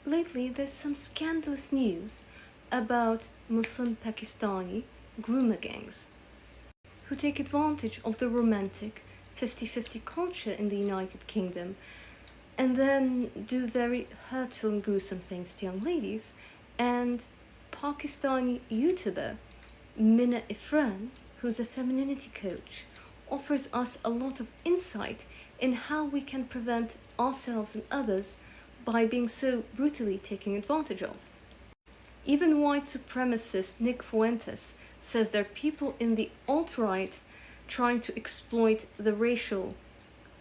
Lately, there's some scandalous news about Muslim Pakistani groomer gangs who take advantage of the romantic 50-50 culture in the United Kingdom and then do very hurtful and gruesome things to young ladies. And Pakistani YouTuber Mina Irfan, who's a femininity coach, offers us a lot of insight in how we can prevent ourselves and others by being so brutally taken advantage of. Even white supremacist Nick Fuentes says there are people in the alt-right trying to exploit the racial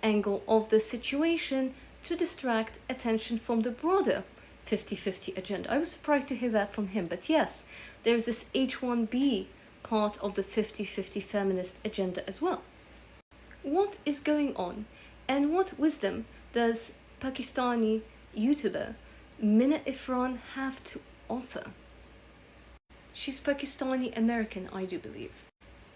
angle of the situation to distract attention from the broader 50-50 agenda. I was surprised to hear that from him, but yes, there's this H1B part of the 50-50 feminist agenda as well. What is going on, and what wisdom does Pakistani YouTuber Mina Irfan have to offer? She's Pakistani American, I do believe.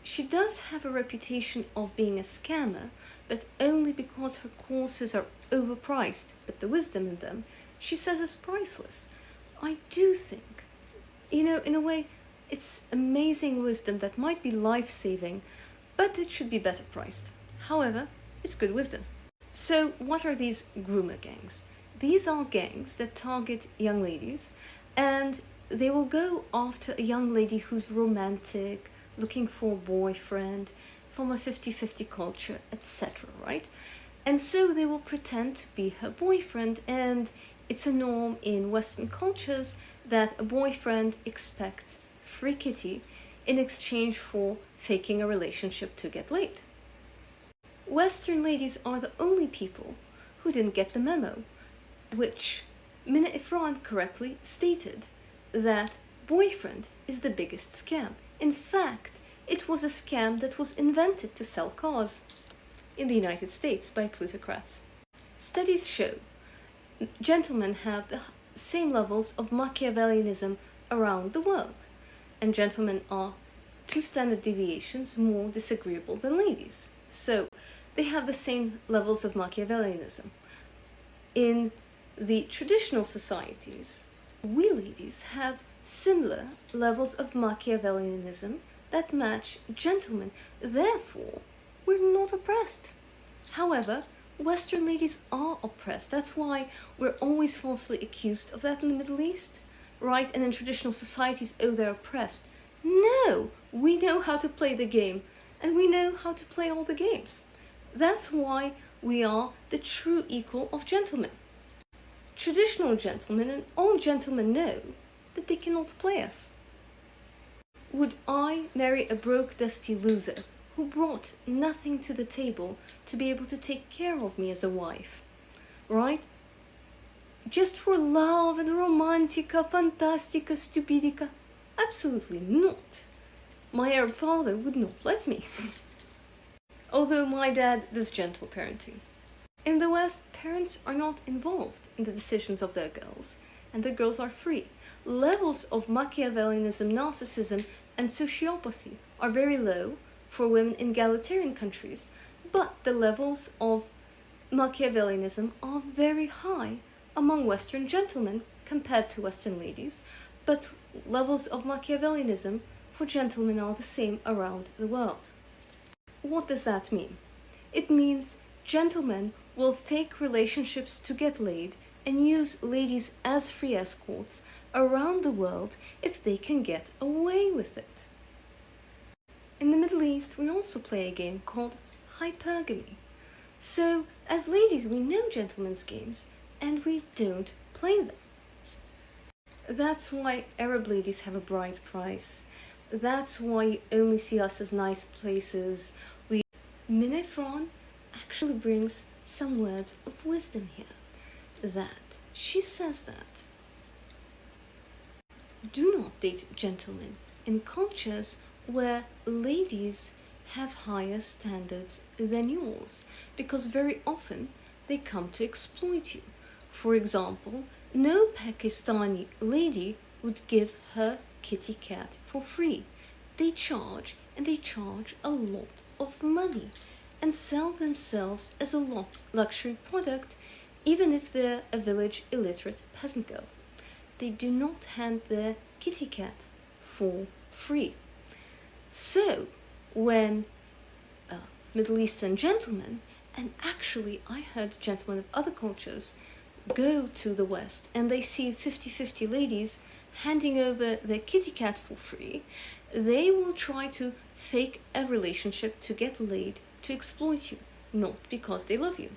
She does have a reputation of being a scammer, but only because her courses are overpriced, but the wisdom in them, she says, is priceless. I do think, in a way, it's amazing wisdom that might be life-saving, but it should be better priced. However, it's good wisdom. So what are these groomer gangs? These are gangs that target young ladies, and they will go after a young lady who's romantic, looking for a boyfriend, from a 50-50 culture, etc., right? And so they will pretend to be her boyfriend, and it's a norm in Western cultures that a boyfriend expects free kitty in exchange for faking a relationship to get laid. Western ladies are the only people who didn't get the memo, which Mina Irfan correctly stated, that boyfriend is the biggest scam. In fact, it was a scam that was invented to sell cars in the United States by plutocrats. Studies show gentlemen have the same levels of Machiavellianism around the world, and gentlemen are 2 standard deviations more disagreeable than ladies. So they have the same levels of Machiavellianism. In the traditional societies, we ladies have similar levels of Machiavellianism that match gentlemen. Therefore, we're not oppressed. However, Western ladies are oppressed. That's why we're always falsely accused of that in the Middle East, right? And in traditional societies, oh, they're oppressed. No, we know how to play the game, and we know how to play all the games. That's why we are the true equal of gentlemen. Traditional gentlemen and all gentlemen know that they cannot play us. Would I marry a broke, dusty loser who brought nothing to the table to be able to take care of me as a wife, right? Just for love and romantica, fantastica, stupidica? Absolutely not. My Arab father would not let me. Although my dad does gentle parenting. In the West, parents are not involved in the decisions of their girls, and the girls are free. Levels of Machiavellianism, narcissism, and sociopathy are very low for women in egalitarian countries, but the levels of Machiavellianism are very high among Western gentlemen compared to Western ladies, but levels of Machiavellianism for gentlemen are the same around the world. What does that mean? It means gentlemen will fake relationships to get laid and use ladies as free escorts around the world if they can get away with it. In the Middle East, we also play a game called Hypergamy. So, as ladies, we know gentlemen's games, and we don't play them. That's why Arab ladies have a bright price. That's why you only see us as nice places. Mina Irfan actually brings some words of wisdom here. That she says that do not date gentlemen in cultures where ladies have higher standards than yours, because very often they come to exploit you. For example, no Pakistani lady would give her kitty cat for free. They charge, and they charge a lot of money, and sell themselves as a luxury product, even if they're a village illiterate peasant girl. they do not hand their kitty cat for free. So, when Middle Eastern gentlemen, and actually I heard gentlemen of other cultures, go to the West and they see 50-50 ladies handing over their kitty cat for free, they will try to fake a relationship to get laid, to exploit you, not because they love you.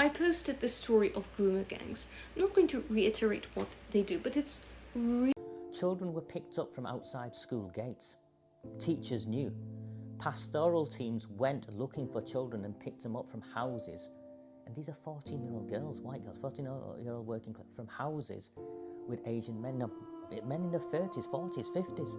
I posted the story of groomer gangs. I'm not going to reiterate what they do, but it's really... Children were picked up from outside school gates. Teachers knew. Pastoral teams went looking for children and picked them up from houses. And these are 14-year-old girls, white girls, 14-year-old working class, from houses with Asian men, men in their 30s, 40s, 50s.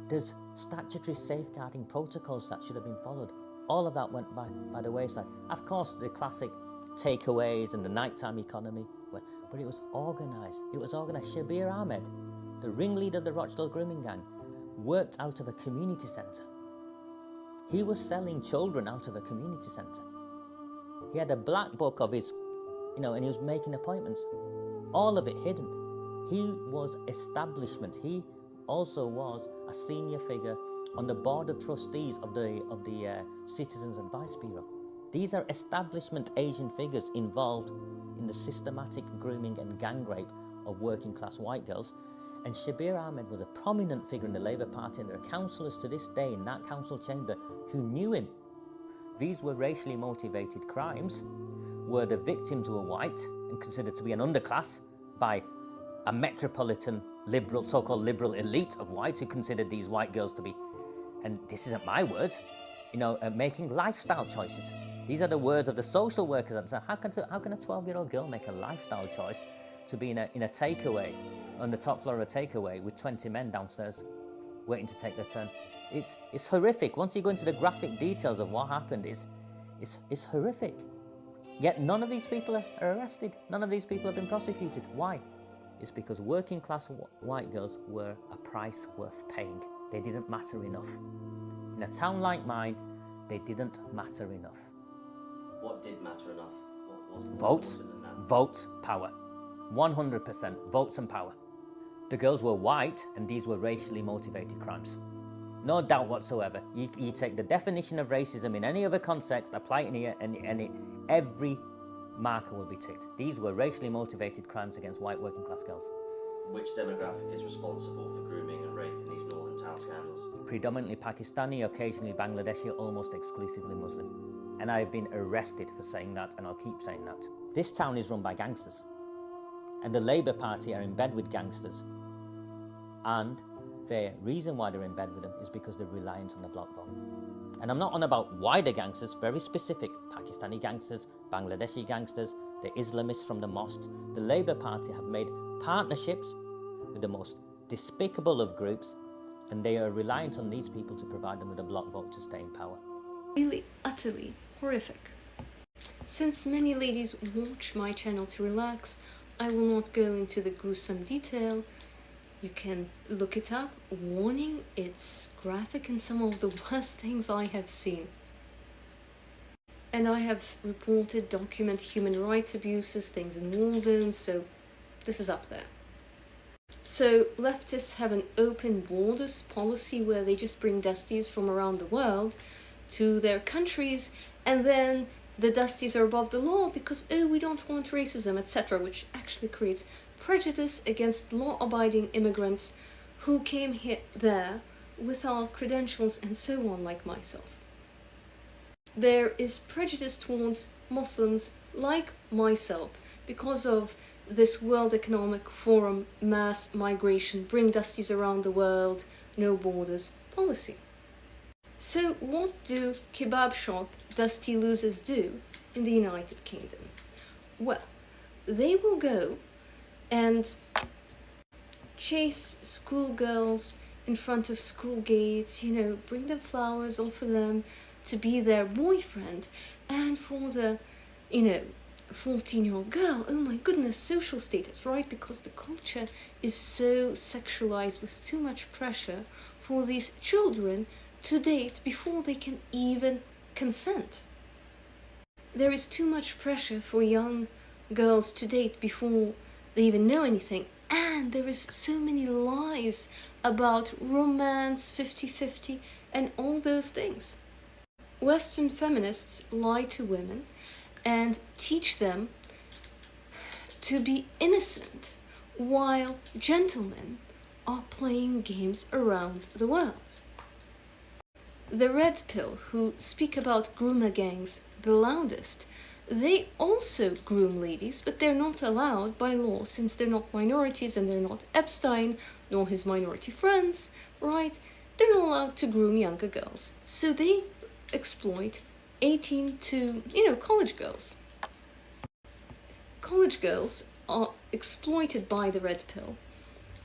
There's statutory safeguarding protocols that should have been followed. All of that went by the wayside. Of course, the classic takeaways and the nighttime economy, but it was organised. It was organised. Shabir Ahmed, the ringleader of the Rochdale grooming gang, worked out of a community centre. He was selling children out of a community centre. He had a black book of his, and he was making appointments. All of it hidden. He was establishment. He also was a senior figure on the board of trustees of the Citizens Advice Bureau. These are establishment Asian figures involved in the systematic grooming and gang rape of working class white girls. And Shabir Ahmed was a prominent figure in the Labour Party, and there are councillors to this day in that council chamber who knew him. These were racially motivated crimes, where the victims were white and considered to be an underclass by a metropolitan liberal, so-called liberal elite of whites who considered these white girls to be, and this isn't my words, making lifestyle choices. These are the words of the social workers. How can a 12-year-old girl make a lifestyle choice to be in a takeaway, on the top floor of a takeaway with 20 men downstairs waiting to take their turn? It's horrific. Once you go into the graphic details of what happened, it's horrific. Yet none of these people are arrested. None of these people have been prosecuted. Why? It's because working class white girls were a price worth paying. They didn't matter enough. In a town like mine, they didn't matter enough. What did matter enough? Votes, votes, power. 100% votes and power. The girls were white, and these were racially motivated crimes. No doubt whatsoever. You take the definition of racism in any other context, apply it in here, and every marker will be ticked. These were racially motivated crimes against white working class girls. Which demographic is responsible for grooming and rape in these northern town scandals? Predominantly Pakistani, occasionally Bangladeshi, almost exclusively Muslim. And I've been arrested for saying that, and I'll keep saying that. This town is run by gangsters. And the Labour Party are in bed with gangsters. And the reason why they're in bed with them is because they're reliant on the block vote. And I'm not on about wider gangsters, very specific Pakistani gangsters, Bangladeshi gangsters, the Islamists from the mosque. The Labour Party have made partnerships with the most despicable of groups, and they are reliant on these people to provide them with a block vote to stay in power. Really utterly horrific. Since many ladies watch my channel to relax, I will not go into the gruesome detail. You can look it up. Warning, it's graphic and some of the worst things I have seen. And I have reported, documented human rights abuses, things in war zones, so this is up there. So leftists have an open borders policy where they just bring dusties from around the world to their countries, and then the dusties are above the law because, we don't want racism, etc., which actually creates prejudice against law-abiding immigrants who came there without credentials and so on, like myself. There is prejudice towards Muslims like myself because of this World Economic Forum mass migration, bring dusties around the world, no borders policy. So what do kebab shop dusty losers do in the United Kingdom? Well, they will go and chase schoolgirls in front of school gates, bring them flowers, offer them to be their boyfriend, and for the, 14-year-old girl, oh my goodness, social status, right? Because the culture is so sexualized with too much pressure for these children to date before they can even consent. There is too much pressure for young girls to date before they even know anything. And there is so many lies about romance, 50-50, and all those things. Western feminists lie to women and teach them to be innocent, while gentlemen are playing games around the world. The red pill, who speak about groomer gangs the loudest, they also groom ladies, but they're not allowed by law since they're not minorities and they're not Epstein nor his minority friends, right? They're not allowed to groom younger girls. So they exploit 18 to, college girls. College girls are exploited by the red pill,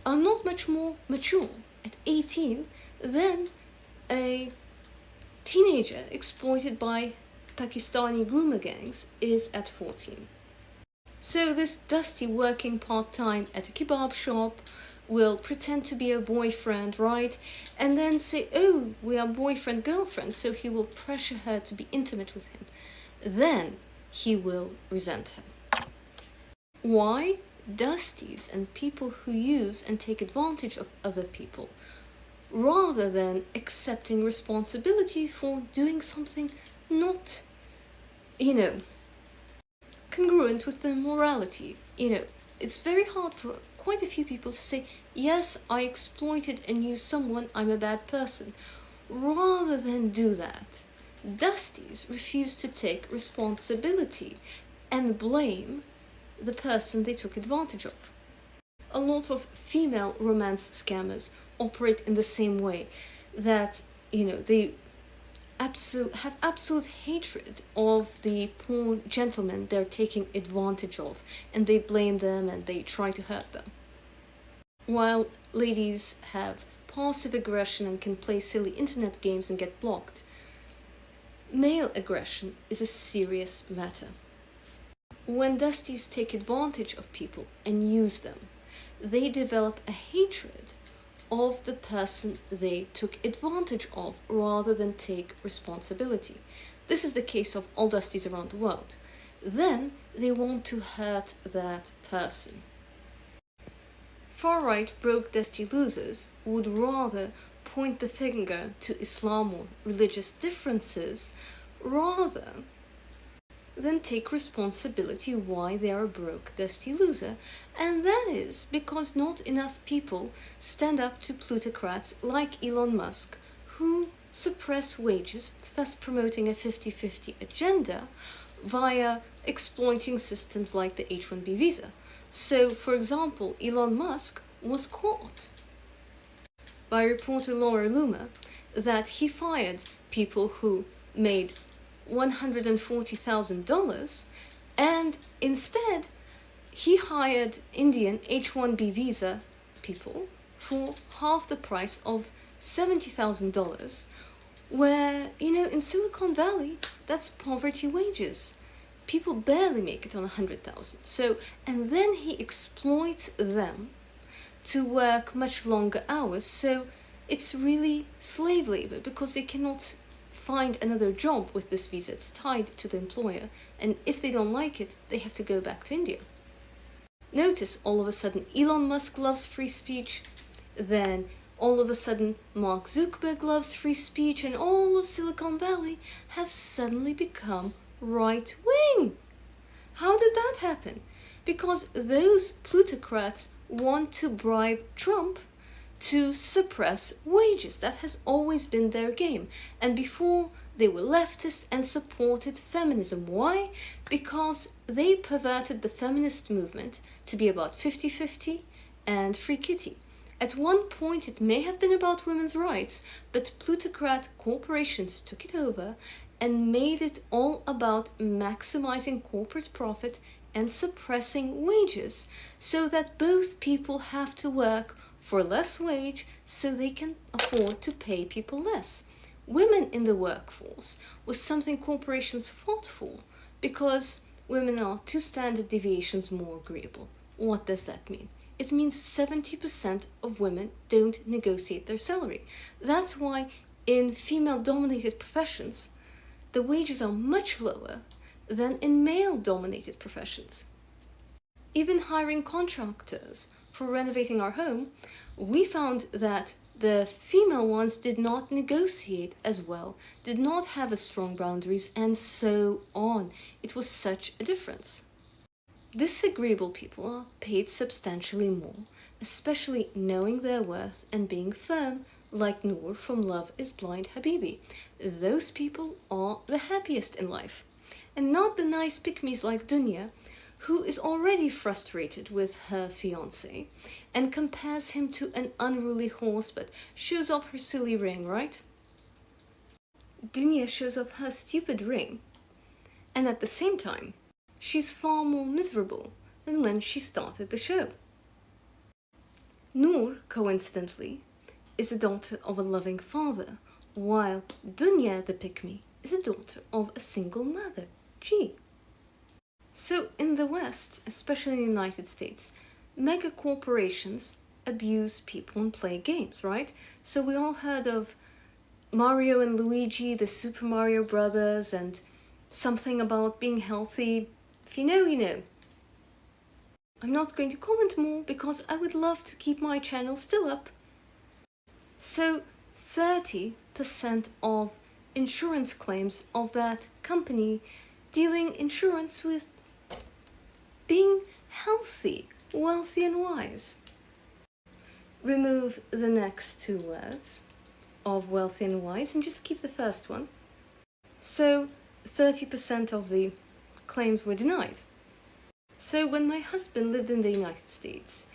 are not much more mature at 18 than a teenager exploited by Pakistani groomer gangs is at 14. So this Dusty working part-time at a kebab shop will pretend to be a boyfriend, right? And then say, oh, we are boyfriend-girlfriend, so he will pressure her to be intimate with him. Then he will resent her. Why? Dusties and people who use and take advantage of other people, rather than accepting responsibility for doing something not, congruent with their morality. It's very hard for quite a few people to say, yes, I exploited and used someone, I'm a bad person. Rather than do that, Dusties refuse to take responsibility and blame the person they took advantage of. A lot of female romance scammers operate in the same way, that, they have absolute hatred of the poor gentlemen they're taking advantage of, and they blame them and they try to hurt them. While ladies have passive aggression and can play silly internet games and get blocked, male aggression is a serious matter. When Dusties take advantage of people and use them, they develop a hatred of the person they took advantage of rather than take responsibility. This is the case of all Dusties around the world. Then they want to hurt that person. Far-right broke Dusty losers would rather point the finger to Islam or religious differences rather than take responsibility why they are a broke, dusty loser. And that is because not enough people stand up to plutocrats like Elon Musk, who suppress wages, thus promoting a 50-50 agenda via exploiting systems like the H-1B visa. So, for example, Elon Musk was caught by reporter Laura Loomer that he fired people who made $140,000, and instead he hired Indian H-1B visa people for half the price of $70,000, where, in Silicon Valley, that's poverty wages. People barely make it on 100,000. So, and then he exploits them to work much longer hours. So it's really slave labor because they cannot find another job with this visa. It's tied to the employer, and if they don't like it, they have to go back to India. Notice all of a sudden Elon Musk loves free speech, then all of a sudden Mark Zuckerberg loves free speech, and all of Silicon Valley have suddenly become right-wing. How did that happen? Because those plutocrats want to bribe Trump to suppress wages. That has always been their game. And before, they were leftist and supported feminism. Why? Because they perverted the feminist movement to be about 50-50 and free kitty. At one point, it may have been about women's rights, but plutocrat corporations took it over and made it all about maximizing corporate profit and suppressing wages, so that both people have to work for less wage so they can afford to pay people less. Women in the workforce was something corporations fought for because women are 2 standard deviations more agreeable. What does that mean? It means 70% of women don't negotiate their salary. That's why in female-dominated professions, the wages are much lower than in male-dominated professions. even hiring contractors for renovating our home, we found that the female ones did not negotiate as well, did not have as strong boundaries, and so on. It was such a difference. Disagreeable people are paid substantially more, especially knowing their worth and being firm, like Noor from Love is Blind Habibi. Those people are the happiest in life. And not the nice pick-me's like Dunya, who is already frustrated with her fiancé and compares him to an unruly horse but shows off her silly ring, right? Dunya shows off her stupid ring, and at the same time, she's far more miserable than when she started the show. Noor, coincidentally, is a daughter of a loving father, while Dunya the pick-me is a daughter of a single mother, G. So in the West, especially in the United States, mega corporations abuse people and play games, right? So we all heard of Mario and Luigi, the Super Mario Brothers, and something about being healthy. If you know, you know. I'm not going to comment more because I would love to keep my channel still up. So 30% of insurance claims of that company dealing insurance with being healthy, wealthy and wise. Remove the next two words of wealthy and wise and just keep the first one. So 30% of the claims were denied. So when my husband lived in the United States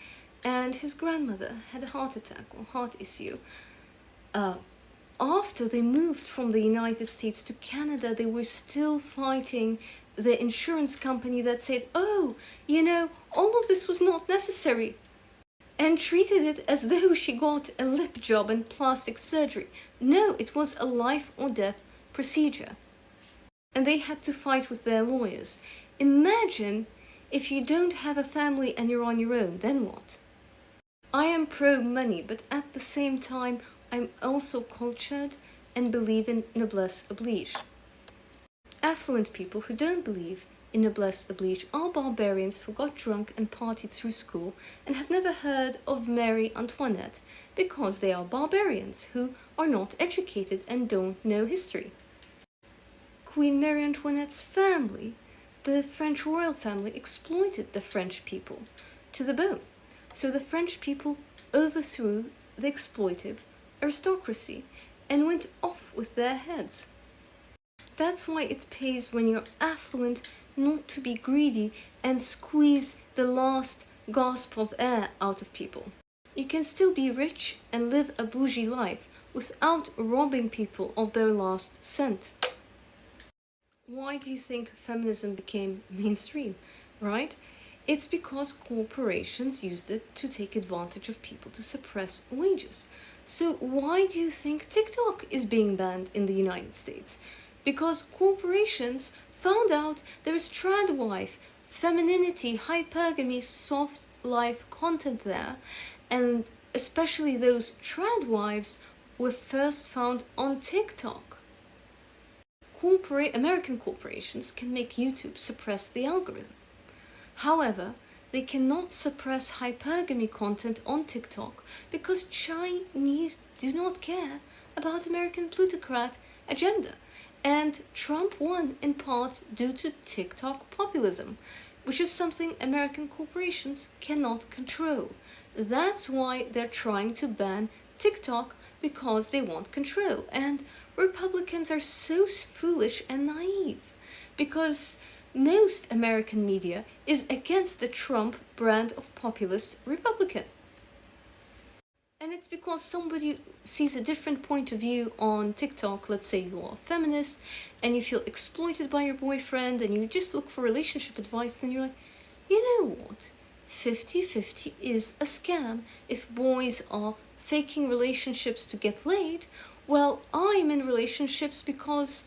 and his grandmother had a heart attack or heart issue, after they moved from the United States to Canada, they were still fighting the insurance company that said, oh, you know, all of this was not necessary, and treated it as though she got a lip job and plastic surgery. No, it was a life or death procedure. And they had to fight with their lawyers. Imagine if you don't have a family and you're on your own, then what? I am pro-money, but at the same time, I'm also cultured and believe in noblesse oblige. Affluent people who don't believe in noblesse oblige are barbarians who got drunk and partied through school and have never heard of Marie Antoinette because they are barbarians who are not educated and don't know history. Queen Marie Antoinette's family, the French royal family, exploited the French people to the bone. So the French people overthrew the exploitive aristocracy and went off with their heads. That's why it pays when you're affluent not to be greedy and squeeze the last gasp of air out of people. You can still be rich and live a bougie life without robbing people of their last cent. Why do you think feminism became mainstream, right? It's because corporations used it to take advantage of people to suppress wages. So why do you think TikTok is being banned in the United States? Because corporations found out there is trad wife, femininity, hypergamy, soft life content there, and especially those trad wives were first found on TikTok. American corporations can make YouTube suppress the algorithm. However, they cannot suppress hypergamy content on TikTok because Chinese do not care about American plutocrat agenda. And Trump won in part due to TikTok populism, which is something American corporations cannot control. That's why they're trying to ban TikTok, because they want control. And Republicans are so foolish and naive because most American media is against the Trump brand of populist Republican. And it's because somebody sees a different point of view on TikTok. Let's say you're a feminist and you feel exploited by your boyfriend and you just look for relationship advice, then you're like, you know what? 50-50 is a scam. If boys are faking relationships to get laid, well, I'm in relationships because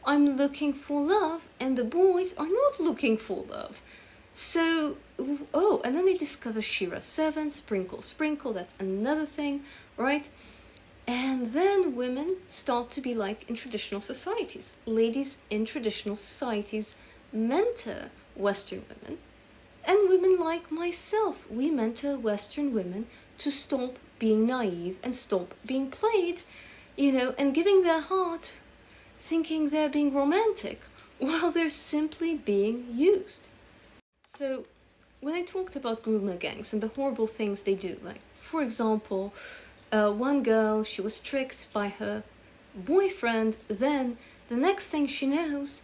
I'm looking for love and the boys are not looking for love. So, oh, and then they discover Shira 7, sprinkle, sprinkle, that's another thing, right? And then women start to be like in traditional societies. Ladies in traditional societies mentor Western women And women like myself, we mentor Western women to stop being naive and stop being played, and giving their heart thinking they're being romantic while they're simply being used. So, when I talked about groomer gangs and the horrible things they do, like, for example, one girl, she was tricked by her boyfriend, then the next thing she knows,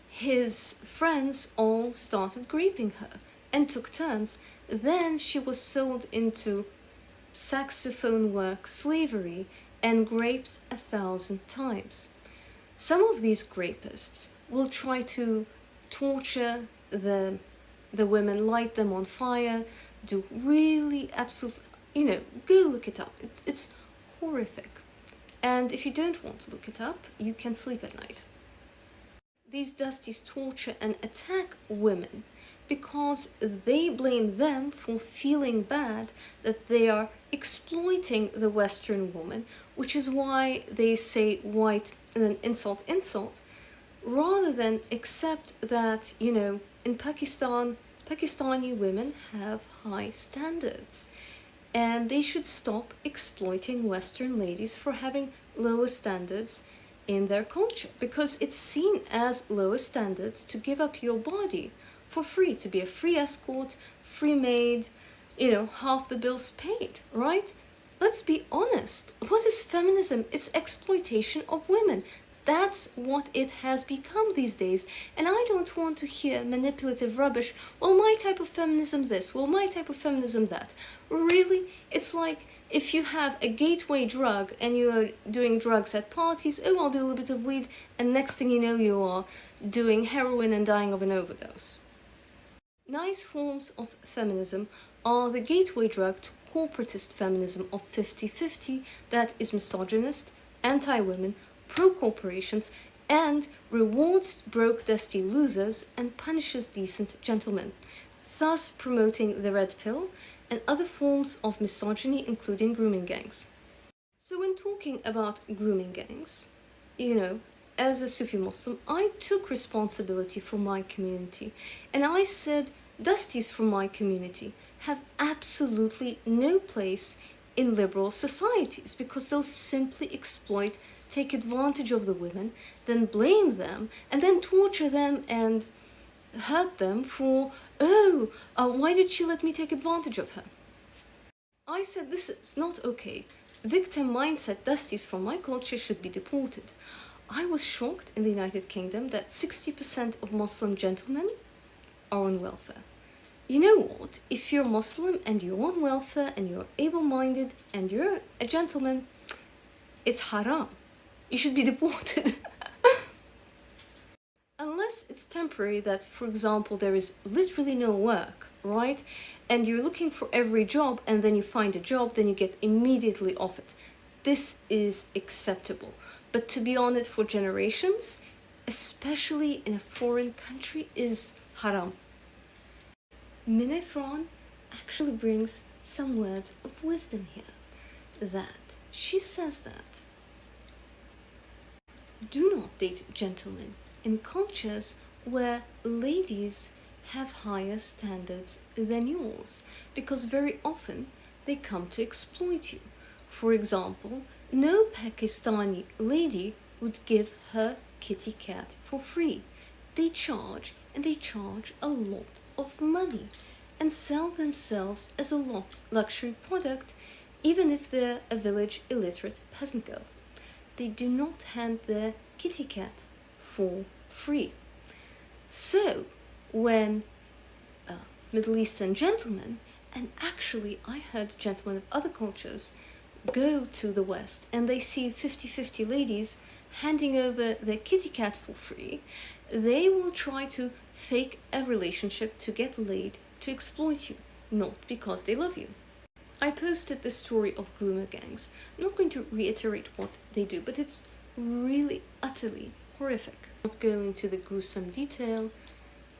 his friends all started raping her and took turns. Then she was sold into saxophone work slavery and raped 1,000 times. Some of these rapists will try to torture the women, light them on fire, do really absolute, go look it up. It's horrific. And if you don't want to look it up, you can sleep at night. These dusties torture and attack women because they blame them for feeling bad that they are exploiting the Western woman, which is why they say white and then insult, rather than accept that, in Pakistan, Pakistani women have high standards. And they should stop exploiting Western ladies for having lower standards in their culture, because it's seen as lower standards to give up your body for free, to be a free escort, free maid, half the bills paid, right? Let's be honest. What is feminism? It's exploitation of women. That's what it has become these days. And I don't want to hear manipulative rubbish. Well, my type of feminism this. Well, my type of feminism that. Really? It's like if you have a gateway drug and you are doing drugs at parties, oh, I'll do a little bit of weed, and next thing you know, you are doing heroin and dying of an overdose. Nice forms of feminism are the gateway drug to corporatist feminism of 50-50 that is misogynist, anti-women, pro-corporations, and rewards broke dusty losers and punishes decent gentlemen, thus promoting the red pill and other forms of misogyny, including grooming gangs. So when talking about grooming gangs, as a Sufi Muslim, I took responsibility for my community, and I said dusties from my community have absolutely no place in liberal societies because they'll simply exploit, take advantage of the women, then blame them, and then torture them and hurt them for, why did she let me take advantage of her? I said this is not okay. Victim mindset dusties from my culture should be deported. I was shocked in the United Kingdom that 60% of Muslim gentlemen are on welfare. You know what? If you're Muslim and you're on welfare and you're able-minded and you're a gentleman, it's haram. You should be deported. Unless it's temporary, that, for example, there is literally no work, right? And you're looking for every job and then you find a job, then you get immediately off it. This is acceptable. But to be on it for generations, especially in a foreign country, is haram. Mina Irfan actually brings some words of wisdom here. That she says that do not date gentlemen in cultures where ladies have higher standards than yours, because very often they come to exploit you. For example, no Pakistani lady would give her kitty cat for free. They charge, and they charge a lot of money and sell themselves as a luxury product, even if they're a village illiterate peasant girl. They do not hand their kitty cat for free. So, when Middle Eastern gentlemen, and actually I heard gentlemen of other cultures, go to the West and they see 50-50 ladies handing over their kitty cat for free, they will try to fake a relationship to get laid, to exploit you, not because they love you. I posted the story of groomer gangs. I'm not going to reiterate what they do, but it's really utterly horrific. Not going into the gruesome detail,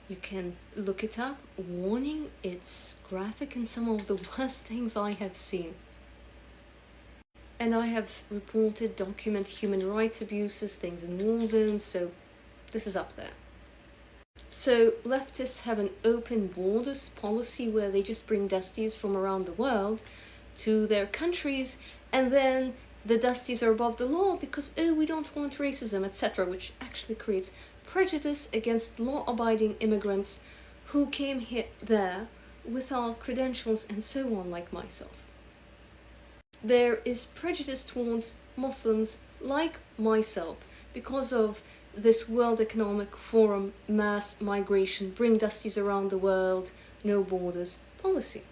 you can look it up. Warning, it's graphic and some of the worst things I have seen. And I have reported, documented human rights abuses, things in war zones, so this is up there. So leftists have an open borders policy where they just bring dusties from around the world to their countries, and then the dusties are above the law because, oh, we don't want racism, etc., which actually creates prejudice against law-abiding immigrants who came there without credentials and so on, like myself. There is prejudice towards Muslims like myself because of this World Economic Forum mass migration, bring dusties around the world, no borders policy.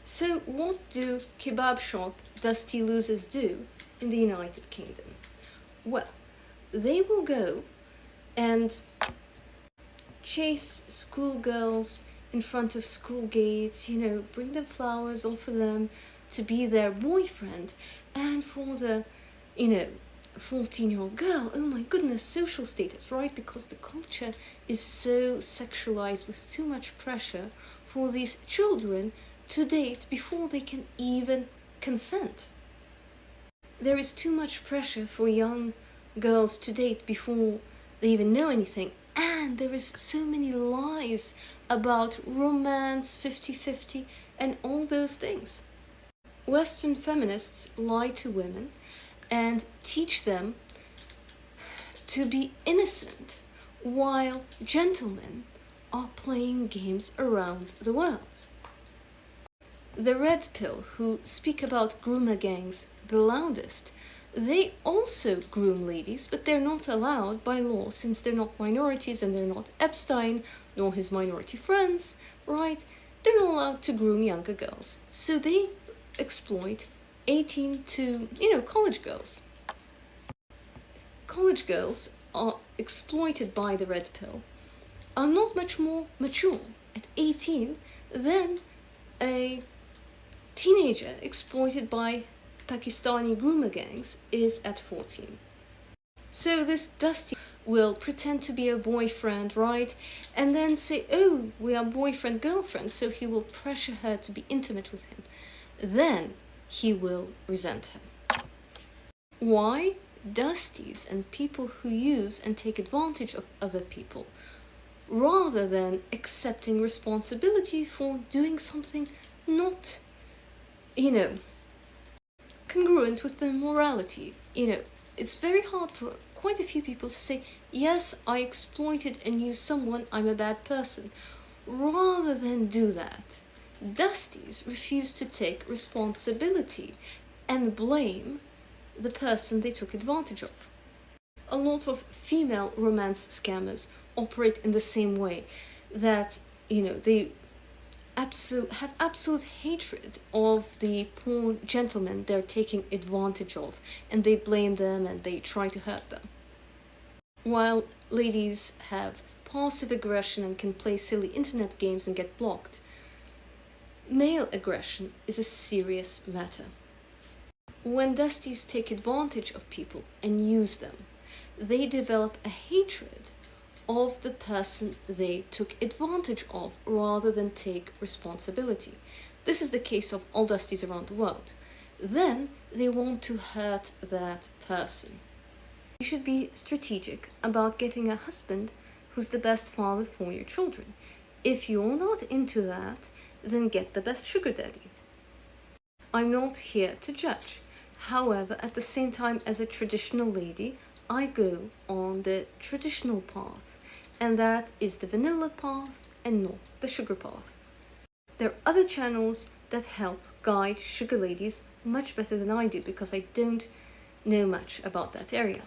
So what do kebab shop dusty losers do in the United Kingdom? Well, they will go and chase schoolgirls in front of school gates, bring them flowers, offer them to be their boyfriend, and for the, 14-year-old girl, oh my goodness, social status, right? Because the culture is so sexualized with too much pressure for these children to date before they can even consent. There is too much pressure for young girls to date before they even know anything, and there is so many lies about romance, 50-50, and all those things. Western feminists lie to women and teach them to be innocent while gentlemen are playing games around the world. The red pill, who speak about groomer gangs the loudest, they also groom ladies, but they're not allowed by law since they're not minorities and they're not Epstein nor his minority friends, right? They're not allowed to groom younger girls. So they exploit 18 to, college girls. College girls are exploited by the red pill, are not much more mature at 18 than a teenager exploited by Pakistani groomer gangs is at 14. So this dusty will pretend to be a boyfriend, right? And then say, oh, we are boyfriend-girlfriend, so he will pressure her to be intimate with him. Then he will resent him. Why? Dusties and people who use and take advantage of other people, rather than accepting responsibility for doing something not, congruent with their morality. It's very hard for quite a few people to say, yes, I exploited and used someone, I'm a bad person. Rather than do that, dusties refuse to take responsibility and blame the person they took advantage of. A lot of female romance scammers operate in the same way, that, they have absolute hatred of the poor gentlemen they're taking advantage of, and they blame them and they try to hurt them. While ladies have passive aggression and can play silly internet games and get blocked, male aggression is a serious matter. When dusties take advantage of people and use them, they develop a hatred of the person they took advantage of rather than take responsibility. This is the case of all dusties around the world. Then they want to hurt that person. You should be strategic about getting a husband who's the best father for your children. If you're not into that, then get the best sugar daddy. I'm not here to judge. However, at the same time, as a traditional lady, I go on the traditional path, and that is the vanilla path and not the sugar path. There are other channels that help guide sugar ladies much better than I do, because I don't know much about that area,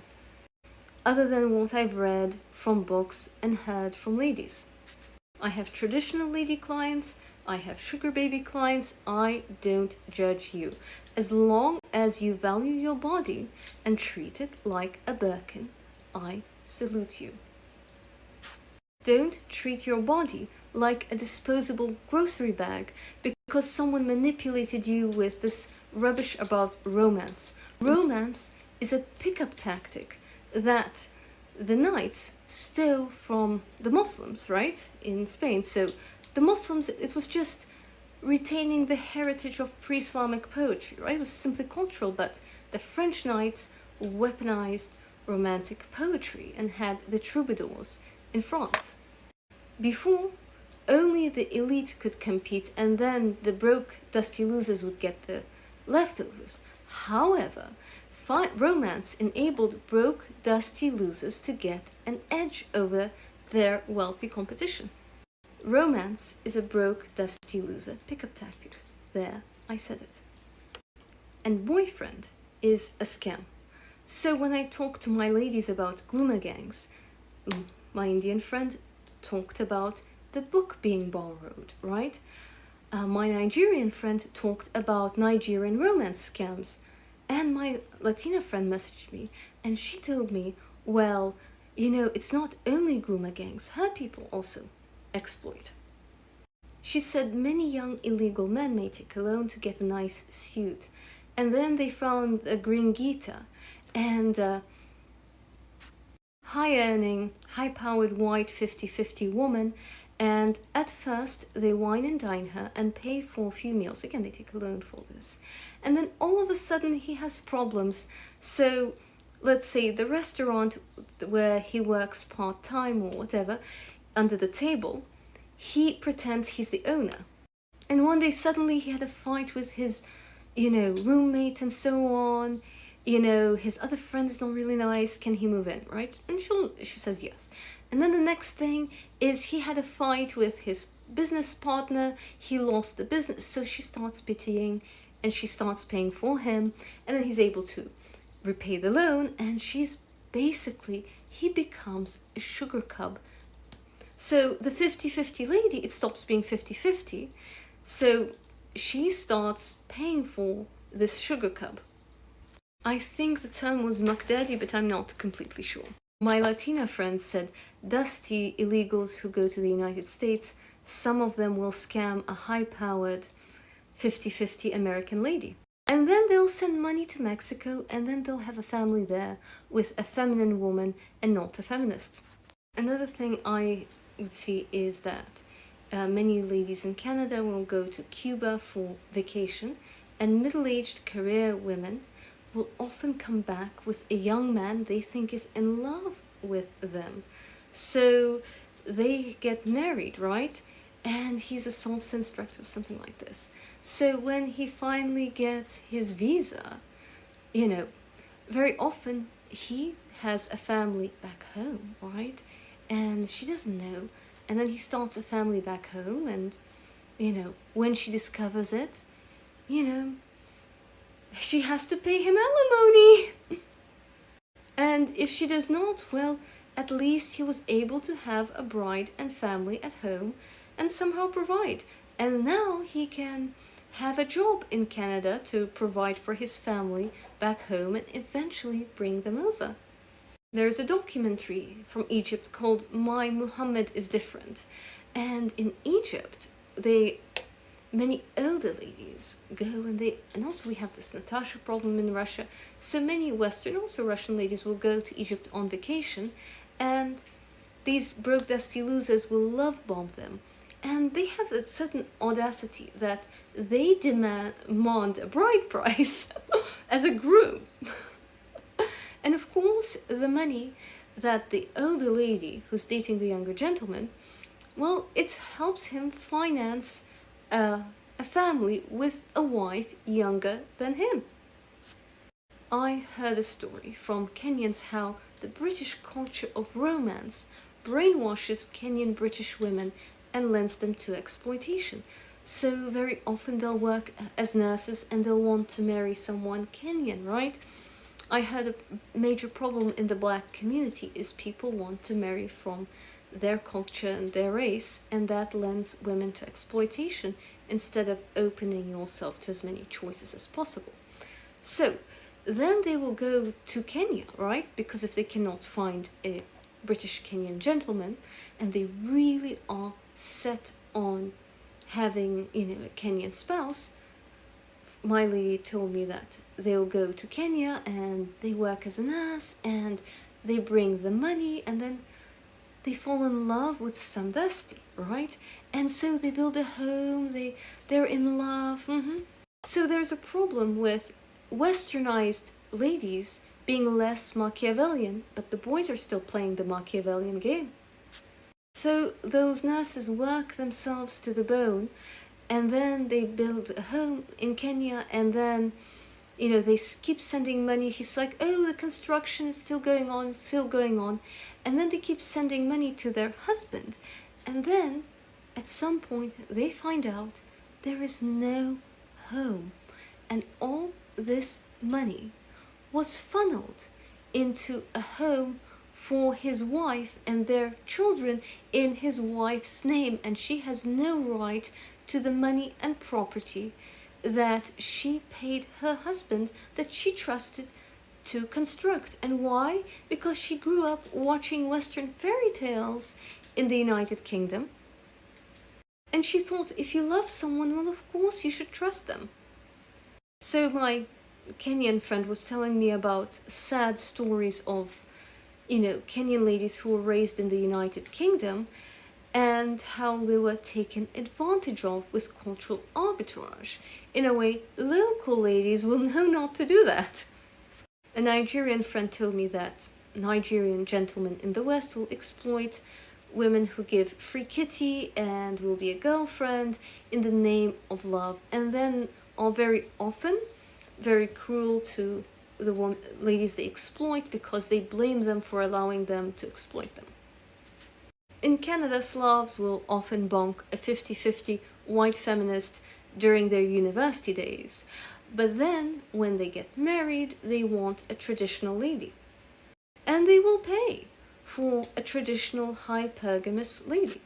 other than what I've read from books and heard from ladies. I have traditional lady clients, I have sugar baby clients. I don't judge you. As long as you value your body and treat it like a Birkin, I salute you. Don't treat your body like a disposable grocery bag because someone manipulated you with this rubbish about romance. Romance is a pickup tactic that the knights stole from the Muslims, right, in Spain. So the Muslims, it was just retaining the heritage of pre-Islamic poetry, right? It was simply cultural, but the French knights weaponized romantic poetry and had the troubadours in France. Before, only the elite could compete, and then the broke, dusty losers would get the leftovers. However, romance enabled broke, dusty losers to get an edge over their wealthy competition. Romance is a broke, dusty loser pickup tactic. There, I said it. And boyfriend is a scam. So when I talk to my ladies about groomer gangs, my Indian friend talked about the book being borrowed, right? My Nigerian friend talked about Nigerian romance scams. And my Latina friend messaged me and she told me, well, it's not only groomer gangs, her people also exploit. She said many young illegal men may take a loan to get a nice suit, and then they found a green Gita and a high-earning, high-powered white 50-50 woman, and at first they wine and dine her and pay for a few meals. Again, they take a loan for this. And then all of a sudden he has problems. So let's say the restaurant where he works part-time or whatever, under the table, he pretends he's the owner. And one day suddenly he had a fight with his, roommate and so on. His other friend is not really nice. Can he move in, right? And she says yes. And then the next thing is he had a fight with his business partner. He lost the business. So she starts pitying and she starts paying for him. And then he's able to repay the loan. And he becomes a sugar cub. So the 50-50 lady, it stops being 50-50. So she starts paying for this sugar cub. I think the term was muck daddy, but I'm not completely sure. My Latina friends said dusty illegals who go to the United States, some of them will scam a high-powered 50-50 American lady. And then they'll send money to Mexico, and then they'll have a family there with a feminine woman and not a feminist. Another thing I would see is that many ladies in Canada will go to Cuba for vacation, and middle-aged career women will often come back with a young man they think is in love with them. So they get married, right? And he's a salsa instructor or something like this. So when he finally gets his visa, very often he has a family back home, right? And she doesn't know. And then he starts a family back home, and, when she discovers it, she has to pay him alimony. And if she does not, well, at least he was able to have a bride and family at home and somehow provide. And now he can have a job in Canada to provide for his family back home and eventually bring them over. There's a documentary from Egypt called My Muhammad is Different. And in Egypt, many older ladies go and also we have this Natasha problem in Russia. So many Western, also Russian ladies will go to Egypt on vacation, and these broke dusty losers will love bomb them. And they have a certain audacity that they demand a bride price as a groom. And of course, the money that the older lady who's dating the younger gentleman, well, it helps him finance a family with a wife younger than him. I heard a story from Kenyans how the British culture of romance brainwashes Kenyan British women and lends them to exploitation. So very often they'll work as nurses and they'll want to marry someone Kenyan, right? I heard a major problem in the black community is people want to marry from their culture and their race, and that lends women to exploitation instead of opening yourself to as many choices as possible. So then they will go to Kenya, right? Because if they cannot find a British Kenyan gentleman and they really are set on having, a Kenyan spouse, my lady told me that they'll go to Kenya and they work as a nurse and they bring the money and then they fall in love with some dusty, right? And so they build a home, they're in love. So there's a problem with westernized ladies being less Machiavellian, but the boys are still playing the Machiavellian game. So those nurses work themselves to the bone, and then they build a home in Kenya, and then they keep sending money. He's like, oh, the construction is still going on, it's still going on. And then they keep sending money to their husband. And then, at some point, they find out there is no home. And all this money was funneled into a home for his wife and their children in his wife's name. And she has no right to the money and property that she paid her husband, that she trusted to construct. And why? Because she grew up watching Western fairy tales in the United Kingdom, and she thought, if you love someone, well, of course you should trust them. So my Kenyan friend was telling me about sad stories of Kenyan ladies who were raised in the United Kingdom, and how they were taken advantage of with cultural arbitrage. In a way, local ladies will know not to do that. A Nigerian friend told me that Nigerian gentlemen in the West will exploit women who give free kitty and will be a girlfriend in the name of love, and then are very often very cruel to the ladies they exploit because they blame them for allowing them to exploit them. In Canada, Slavs will often bonk a 50-50 white feminist during their university days, but then when they get married, they want a traditional lady. And they will pay for a traditional hypergamous lady.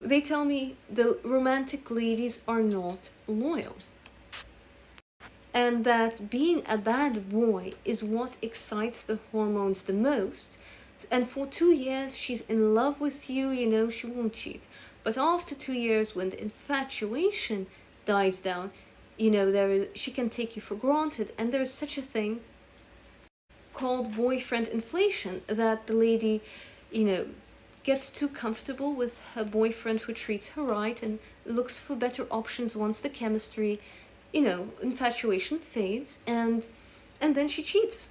They tell me the romantic ladies are not loyal, and that being a bad boy is what excites the hormones the most. And for 2 years, she's in love with you, she won't cheat. But after 2 years, when the infatuation dies down, she can take you for granted. And there's such a thing called boyfriend inflation, that the lady, gets too comfortable with her boyfriend who treats her right and looks for better options once the chemistry, infatuation fades, and then she cheats.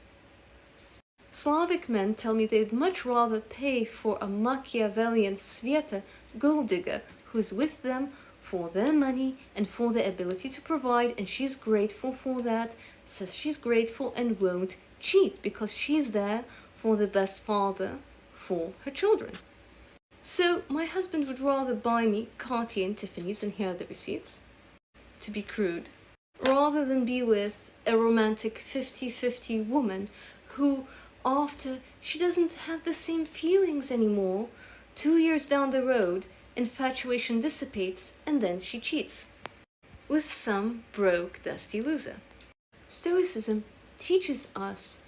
Slavic men tell me they'd much rather pay for a Machiavellian Sveta gold digger who's with them for their money and for their ability to provide, and she's grateful for that, says she's grateful and won't cheat because she's there for the best father for her children. So my husband would rather buy me Cartier and Tiffany's, and here are the receipts, to be crude, rather than be with a romantic 50-50 woman who, after she doesn't have the same feelings anymore, 2 years down the road, infatuation dissipates and then she cheats with some broke, dusty loser. Stoicism teaches us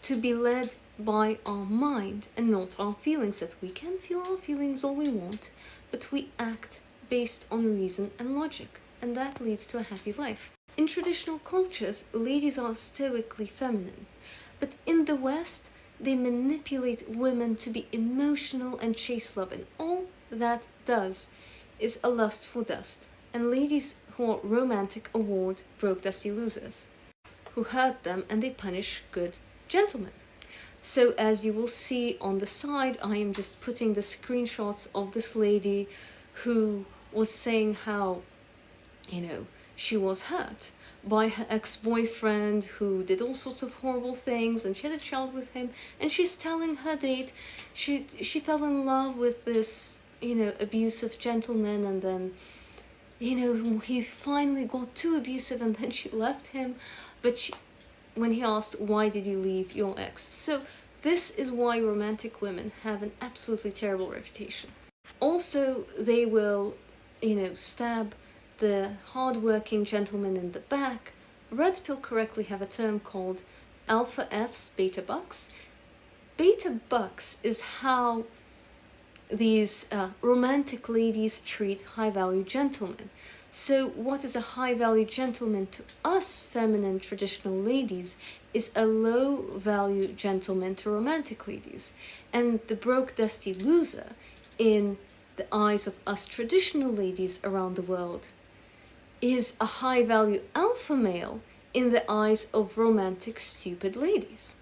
to be led by our mind and not our feelings, that we can feel our feelings all we want, but we act based on reason and logic, and that leads to a happy life. In traditional cultures, ladies are stoically feminine. But in the West, they manipulate women to be emotional and chase love, and all that does is a lust for dust. And ladies who are romantic award broke, dusty losers who hurt them, and they punish good gentlemen. So as you will see on the side, I am just putting the screenshots of this lady who was saying how, she was hurt by her ex-boyfriend who did all sorts of horrible things, and she had a child with him, and she's telling her date she fell in love with this abusive gentleman, and then he finally got too abusive and then she left him. But when he asked, why did you leave your ex? So this is why romantic women have an absolutely terrible reputation. Also, they will stab the hard-working gentleman in the back. Red Pill correctly have a term called alpha Fs, beta bucks. Beta bucks is how these romantic ladies treat high-value gentlemen. So what is a high-value gentleman to us feminine traditional ladies is a low-value gentleman to romantic ladies. And the broke, dusty loser in the eyes of us traditional ladies around the world is a high-value alpha male in the eyes of romantic, stupid ladies.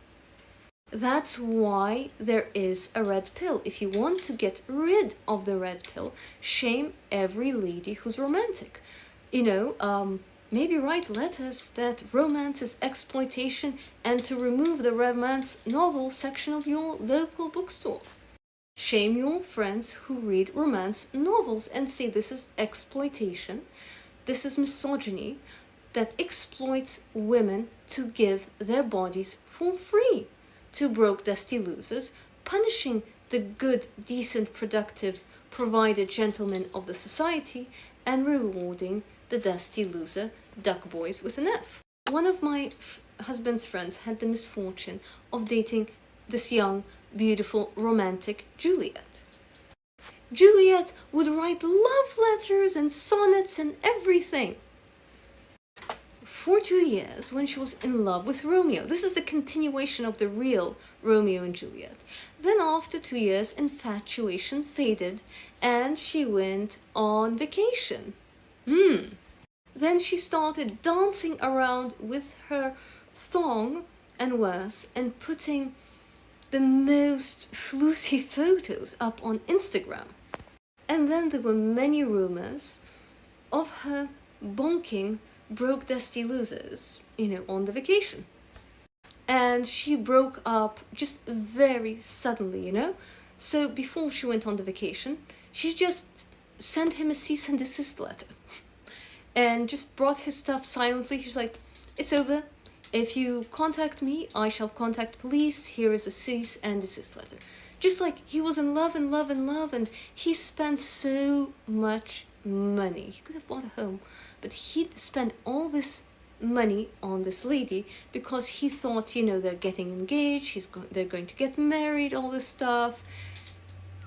That's why there is a red pill. If you want to get rid of the red pill, shame every lady who's romantic. Maybe write letters that romance is exploitation and to remove the romance novel section of your local bookstore. Shame your friends who read romance novels and say this is exploitation, this is misogyny that exploits women to give their bodies for free to broke dusty losers, punishing the good, decent, productive, provided gentlemen of the society and rewarding the dusty loser duck boys with an F. One of my husband's friends had the misfortune of dating this young, beautiful, romantic Juliet. Juliet would write love letters and sonnets and everything for 2 years when she was in love with Romeo. This is the continuation of the real Romeo and Juliet. Then after 2 years, infatuation faded and she went on vacation. Then she started dancing around with her thong and worse and putting the most floosy photos up on Instagram. And then there were many rumors of her bonking broke dusty losers, on the vacation. And she broke up just very suddenly, So before she went on the vacation, she just sent him a cease and desist letter. And just brought his stuff silently. She's like, it's over. If you contact me, I shall contact police. Here is a cease and desist letter. Just like he was in love, and he spent so much money. He could have bought a home, but he'd spent all this money on this lady because he thought, they're getting engaged, they're going to get married, all this stuff.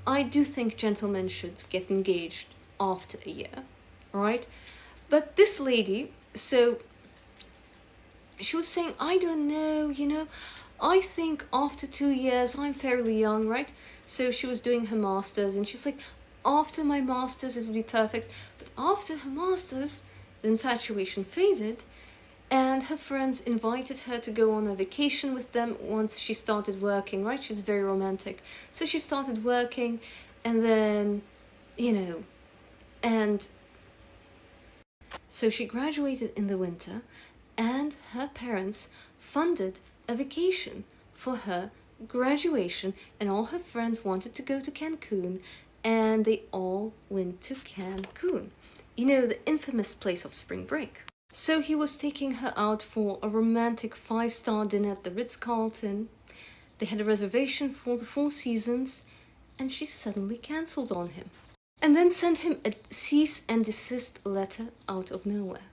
I do think gentlemen should get engaged after a year, right? But this lady, so she was saying, I don't know, I think after 2 years, I'm fairly young, right? So she was doing her masters and she's like, after my masters, it would be perfect. But after her masters, the infatuation faded and her friends invited her to go on a vacation with them once she started working, right? She's very romantic. So she started working and then, and so she graduated in the winter and her parents funded a vacation for her graduation and all her friends wanted to go to Cancun and they all went to Cancun. The infamous place of spring break. So he was taking her out for a romantic 5-star dinner at the Ritz-Carlton. They had a reservation for the 4 Seasons and she suddenly cancelled on him. And then sent him a cease and desist letter out of nowhere.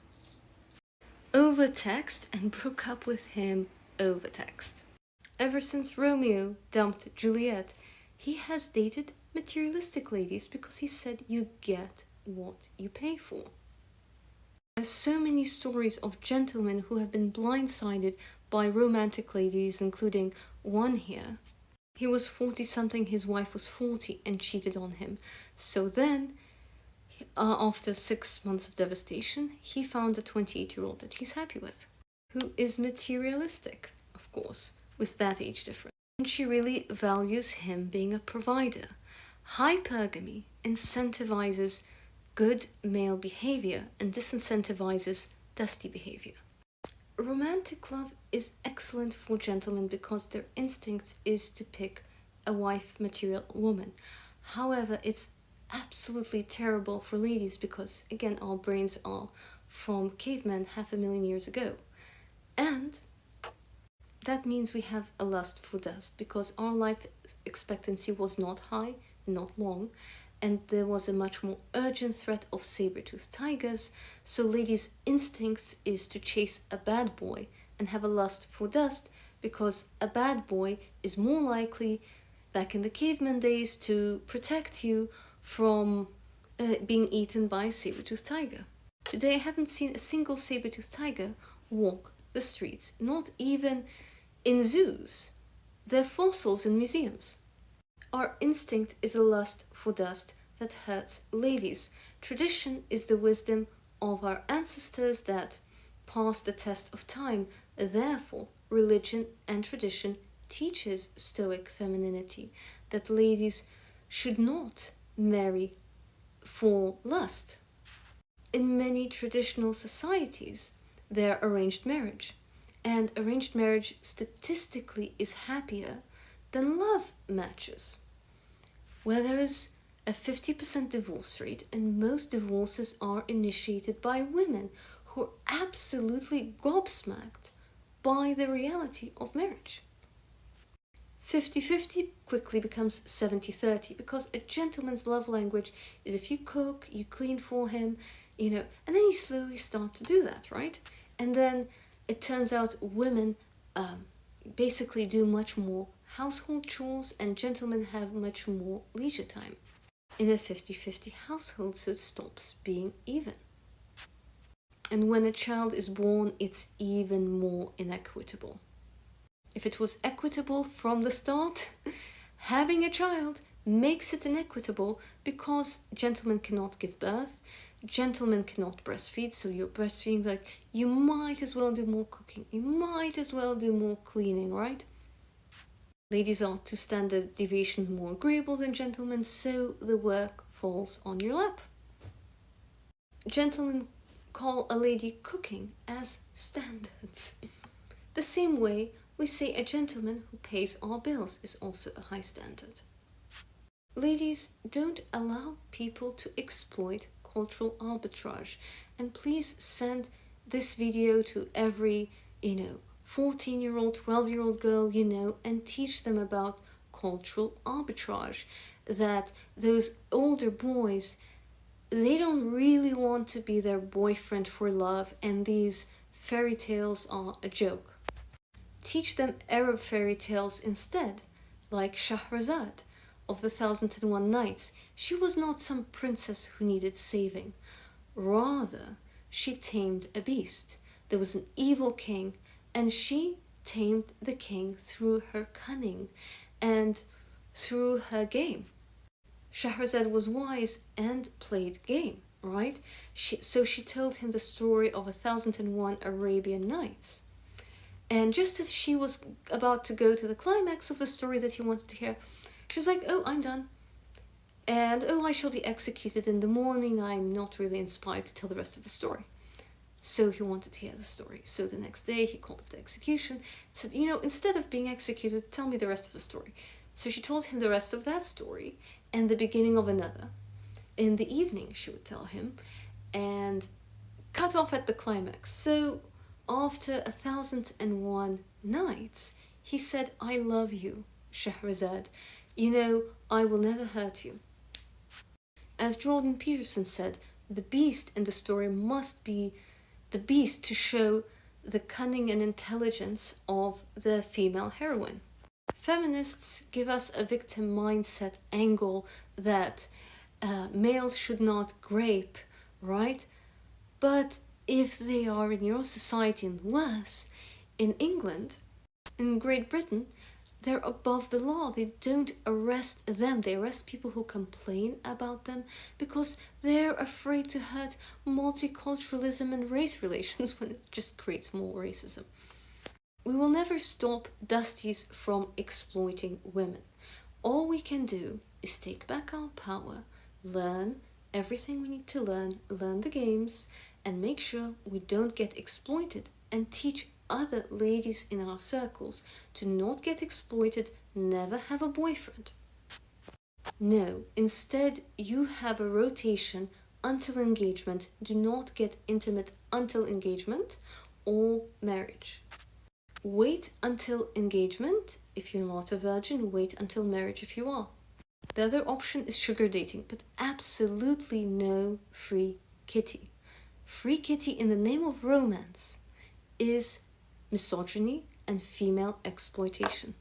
Over text and broke up with him over text. Ever since Romeo dumped Juliet, he has dated materialistic ladies because he said you get what you pay for. There's so many stories of gentlemen who have been blindsided by romantic ladies, including one here. He was 40-something, his wife was 40 and cheated on him. So then, after 6 months of devastation, he found a 28-year-old that he's happy with, who is materialistic, of course, with that age difference. And she really values him being a provider. Hypergamy incentivizes good male behavior and disincentivizes dusty behavior. Romantic love is excellent for gentlemen because their instinct is to pick a wife material woman. However, it's absolutely terrible for ladies because, again, our brains are from cavemen 500,000 years ago. And that means we have a lust for dust because our life expectancy was not high, not long, and there was a much more urgent threat of saber-toothed tigers, so ladies' instincts is to chase a bad boy and have a lust for dust because a bad boy is more likely, back in the caveman days, to protect you from being eaten by a saber-toothed tiger. Today I haven't seen a single saber-toothed tiger walk the streets, not even in zoos. They're fossils in museums. Our instinct is a lust for dust that hurts ladies. Tradition is the wisdom of our ancestors that passed the test of time. Therefore, religion and tradition teaches Stoic femininity, that ladies should not marry for lust. In many traditional societies, they're arranged marriage, and arranged marriage statistically is happier than love matches, where there is a 50% divorce rate, and most divorces are initiated by women who are absolutely gobsmacked by the reality of marriage. 50-50 quickly becomes 70-30, because a gentleman's love language is if you cook, you clean for him, and then you slowly start to do that, right? And then it turns out women basically do much more household chores and gentlemen have much more leisure time in a 50-50 household, so it stops being even. And when a child is born, it's even more inequitable. If it was equitable from the start, having a child makes it inequitable, because gentlemen cannot give birth, gentlemen cannot breastfeed, so you're breastfeeding, like, you might as well do more cooking, you might as well do more cleaning, right? Ladies are to standard deviation more agreeable than gentlemen, so the work falls on your lap. Gentlemen call a lady cooking as standards. The same way we say a gentleman who pays our bills is also a high standard. Ladies, don't allow people to exploit cultural arbitrage. And please send this video to every, 14-year-old, 12-year-old girl and teach them about cultural arbitrage. That those older boys, they don't really want to be their boyfriend for love, and these fairy tales are a joke. Teach them Arab fairy tales instead, like Shahrazad of the 1001 Nights. She was not some princess who needed saving. Rather, she tamed a beast. There was an evil king, and she tamed the king through her cunning and through her game. Shahrazad was wise and played game, right? So she told him the story of 1001 Arabian Nights. And just as she was about to go to the climax of the story that he wanted to hear, she was like, oh, I'm done. And, oh, I shall be executed in the morning. I'm not really inspired to tell the rest of the story. So he wanted to hear the story. So the next day he called the execution, said, instead of being executed, tell me the rest of the story. So she told him the rest of that story and the beginning of another. In the evening, she would tell him, and cut off at the climax. So after 1001 nights, he said, I love you, Shahrazad. I will never hurt you. As Jordan Peterson said, the beast in the story must be the beast to show the cunning and intelligence of the female heroine. Feminists give us a victim mindset angle that males should not grape, right? But if they are in your society and worse, in England, in Great Britain, they're above the law. They don't arrest them. They arrest people who complain about them because they're afraid to hurt multiculturalism and race relations when it just creates more racism. We will never stop Dusties from exploiting women. All we can do is take back our power, learn everything we need to learn the games, and make sure we don't get exploited, and teach other ladies in our circles to not get exploited, never have a boyfriend. No, instead you have a rotation until engagement. Do not get intimate until engagement or marriage. Wait until engagement if you're not a virgin, wait until marriage if you are. The other option is sugar dating, but absolutely no free kitty. Free kitty in the name of romance is misogyny and female exploitation.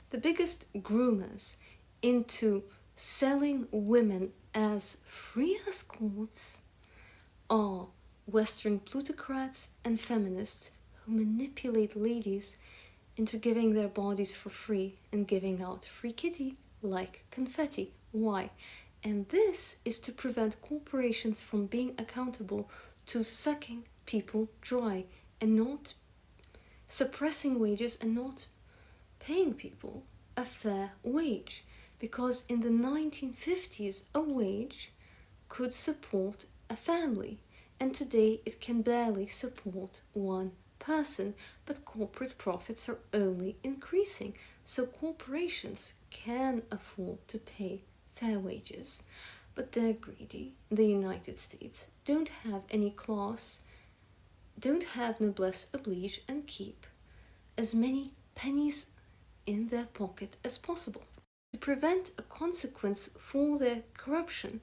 The biggest groomers into selling women as free escorts are Western plutocrats and feminists who manipulate ladies into giving their bodies for free and giving out free kitty like confetti. Why? And this is to prevent corporations from being accountable to sucking people dry and not suppressing wages and not paying people a fair wage, because in the 1950s a wage could support a family, and today it can barely support one person, but corporate profits are only increasing, so corporations can afford to pay fair wages, but they're greedy. The United States don't have any class, don't have noblesse oblige, and keep as many pennies in their pocket as possible. To prevent a consequence for their corruption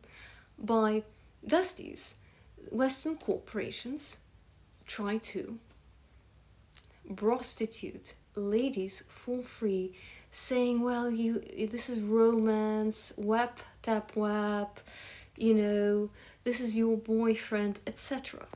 by Dusties, Western corporations try to prostitute ladies for free, saying, well, this is romance, wap tap wap, this is your boyfriend, etc.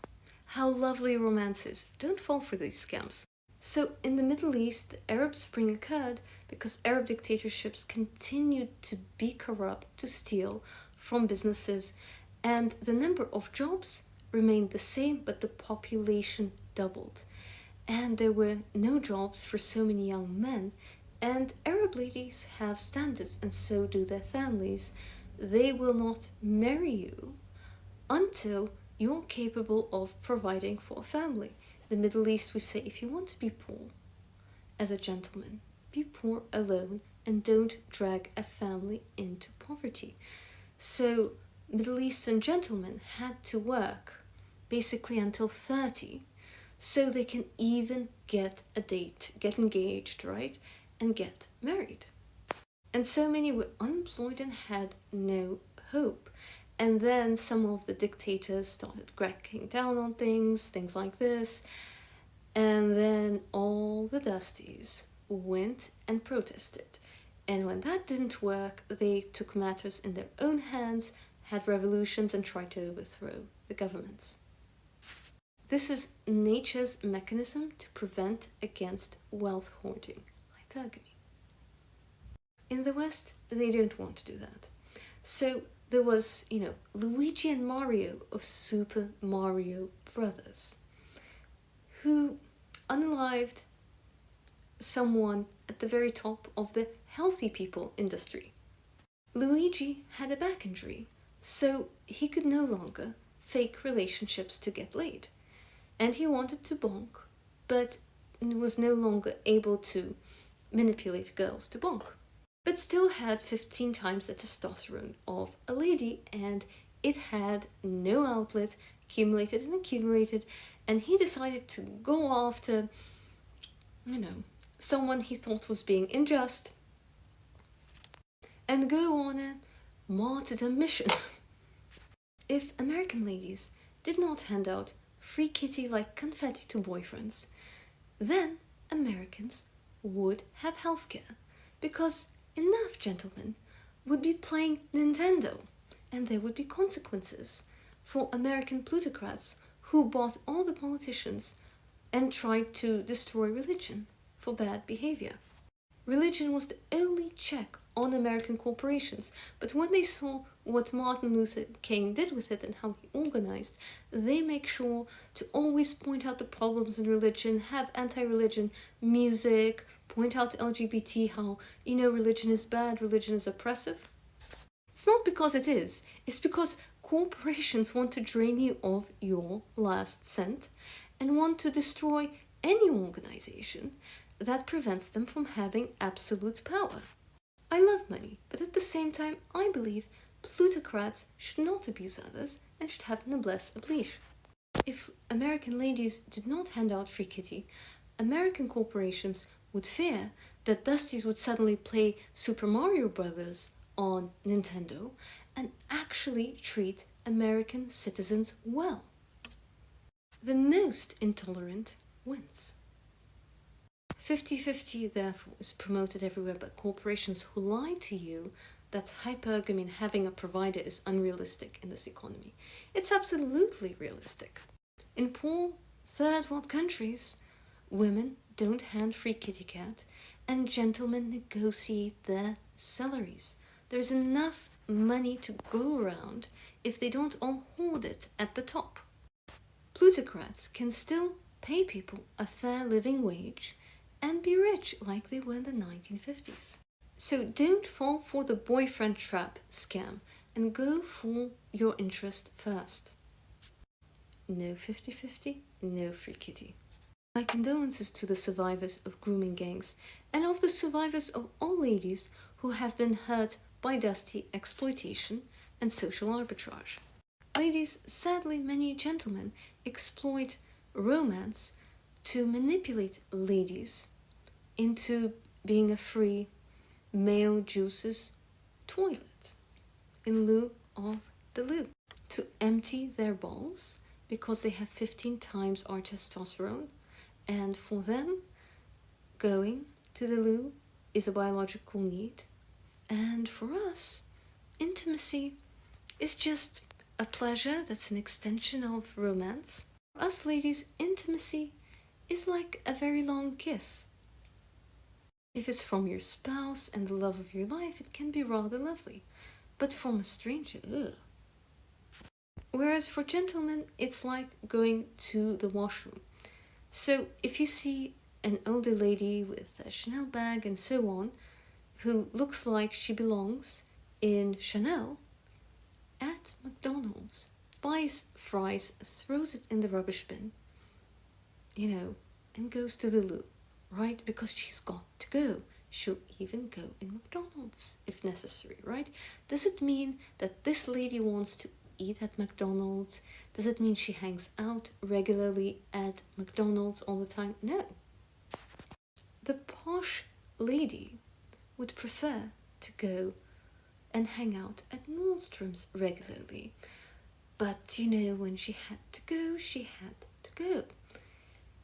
How lovely romance is. Don't fall for these scams. So in the Middle East, the Arab Spring occurred because Arab dictatorships continued to be corrupt, to steal from businesses, and the number of jobs remained the same, but the population doubled. And there were no jobs for so many young men, and Arab ladies have standards, and so do their families. They will not marry you until you're capable of providing for a family. In the Middle East, we say, if you want to be poor as a gentleman, be poor alone and don't drag a family into poverty. So Middle Eastern gentlemen had to work basically until 30 so they can even get a date, get engaged, right? And get married. And so many were unemployed and had no hope. And then some of the dictators started cracking down on things like this. And then all the Dusties went and protested. And when that didn't work, they took matters in their own hands, had revolutions, and tried to overthrow the governments. This is nature's mechanism to prevent against wealth hoarding, hypergamy. In the West, they don't want to do that. So there was, Luigi and Mario of Super Mario Brothers, who unalived someone at the very top of the healthy people industry. Luigi had a back injury, so he could no longer fake relationships to get laid. And he wanted to bonk, but was no longer able to manipulate girls to bonk. But still had 15 times the testosterone of a lady, and it had no outlet, accumulated, and he decided to go after, someone he thought was being unjust, and go on a martyrdom mission. If American ladies did not hand out free kitty like confetti to boyfriends, then Americans would have healthcare, because enough gentlemen would be playing Nintendo, and there would be consequences for American plutocrats who bought all the politicians and tried to destroy religion for bad behavior. Religion was the only check on American corporations, but when they saw what Martin Luther King did with it and how he organized, they make sure to always point out the problems in religion, have anti-religion music, point out LGBT, how, religion is bad, religion is oppressive. It's not because it is, it's because corporations want to drain you of your last cent and want to destroy any organization that prevents them from having absolute power. I love money, but at the same time, I believe plutocrats should not abuse others and should have noblesse oblige. If American ladies did not hand out free kitty, American corporations would fear that Dusties would suddenly play Super Mario Brothers on Nintendo and actually treat American citizens well. The most intolerant wins. 50-50, therefore, is promoted everywhere, but corporations who lie to you that hypergamy and having a provider is unrealistic in this economy. It's absolutely realistic. In poor third world countries, women don't hand free kitty cat and gentlemen negotiate their salaries. There's enough money to go around if they don't all hoard it at the top. Plutocrats can still pay people a fair living wage and be rich like they were in the 1950s. So don't fall for the boyfriend trap scam and go for your interest first. No 50-50, no free kitty. My condolences to the survivors of grooming gangs and of the survivors of all ladies who have been hurt by dusty exploitation and social arbitrage. Ladies, sadly, many gentlemen exploit romance to manipulate ladies into being a free male juices toilet in lieu of the loo, to empty their balls because they have 15 times our testosterone, and for them, going to the loo is a biological need, and for us, intimacy is just a pleasure that's an extension of romance. For us ladies, intimacy is like a very long kiss. If it's from your spouse and the love of your life, it can be rather lovely, but from a stranger, ugh. Whereas for gentlemen, it's like going to the washroom. So if you see an older lady with a Chanel bag and so on, who looks like she belongs in Chanel, at McDonald's, buys fries, throws it in the rubbish bin, and goes to the loo, right? Because she's got to go. She'll even go in McDonald's if necessary, right? Does it mean that this lady wants to eat at McDonald's? Does it mean she hangs out regularly at McDonald's all the time? No. The posh lady would prefer to go and hang out at Nordstrom's regularly. But, when she had to go, she had to go.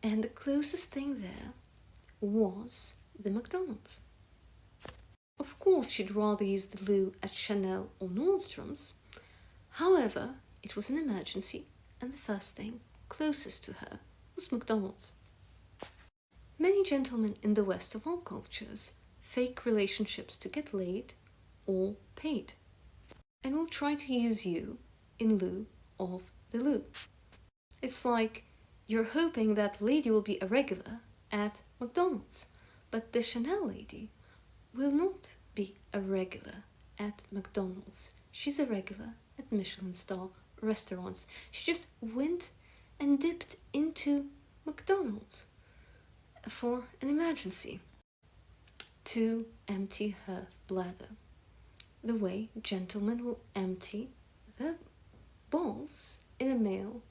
And the closest thing there was the McDonald's. Of course, she'd rather use the loo at Chanel or Nordstrom's. However, it was an emergency, and the first thing closest to her was McDonald's. Many gentlemen in the West of all cultures fake relationships to get laid or paid, and will try to use you in lieu of the loo. It's like you're hoping that lady will be a regular at McDonald's, but the Chanel lady will not be a regular at McDonald's. She's a regular at Michelin star restaurants. She just went and dipped into McDonald's for an emergency to empty her bladder, the way gentlemen will empty their balls in a male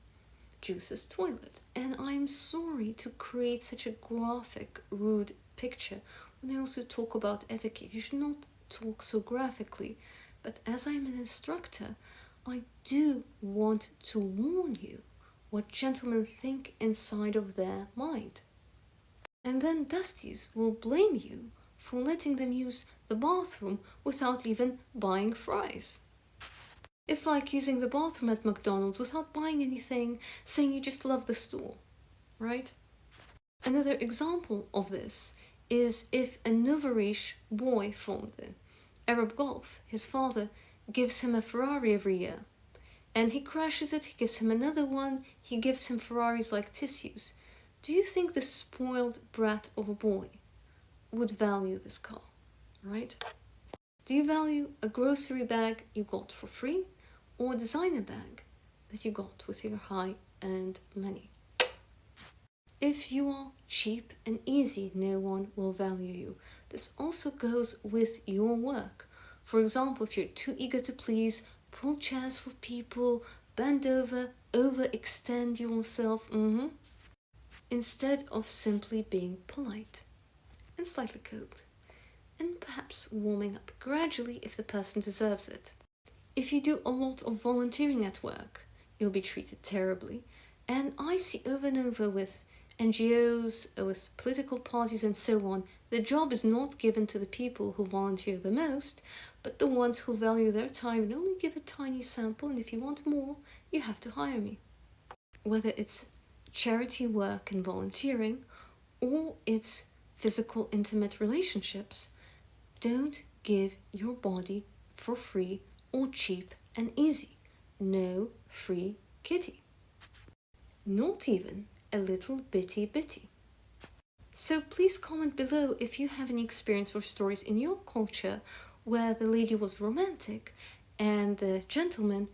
juices toilet. And I'm sorry to create such a graphic, rude picture when I also talk about etiquette. You should not talk so graphically, but as I'm an instructor, I do want to warn you what gentlemen think inside of their mind. And then Dusties will blame you for letting them use the bathroom without even buying fries. It's like using the bathroom at McDonald's without buying anything, saying you just love the store, right? Another example of this is if a Novarish boy from the Arab Gulf, his father gives him a Ferrari every year, and he crashes it, he gives him another one, he gives him Ferraris like tissues. Do you think this spoiled brat of a boy would value this car, right? Do you value a grocery bag you got for free or a designer bag that you got with your high-earned money? If you are cheap and easy, no one will value you. This also goes with your work. For example, if you're too eager to please, pull chairs for people, bend over, overextend yourself, instead of simply being polite and slightly cold, and perhaps warming up gradually if the person deserves it. If you do a lot of volunteering at work, you'll be treated terribly, and I see over and over with NGOs, with political parties and so on, the job is not given to the people who volunteer the most, but the ones who value their time and only give a tiny sample, and if you want more, you have to hire me. Whether it's charity work and volunteering, or it's physical intimate relationships, don't give your body for free or cheap and easy. No free kitty. Not even a little bitty. So please comment below if you have any experience or stories in your culture where the lady was romantic and the gentleman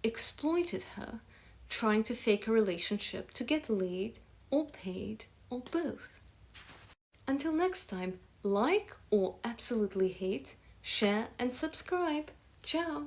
exploited her, trying to fake a relationship to get laid or paid or both. Until next time, like or absolutely hate, share and subscribe. Ciao!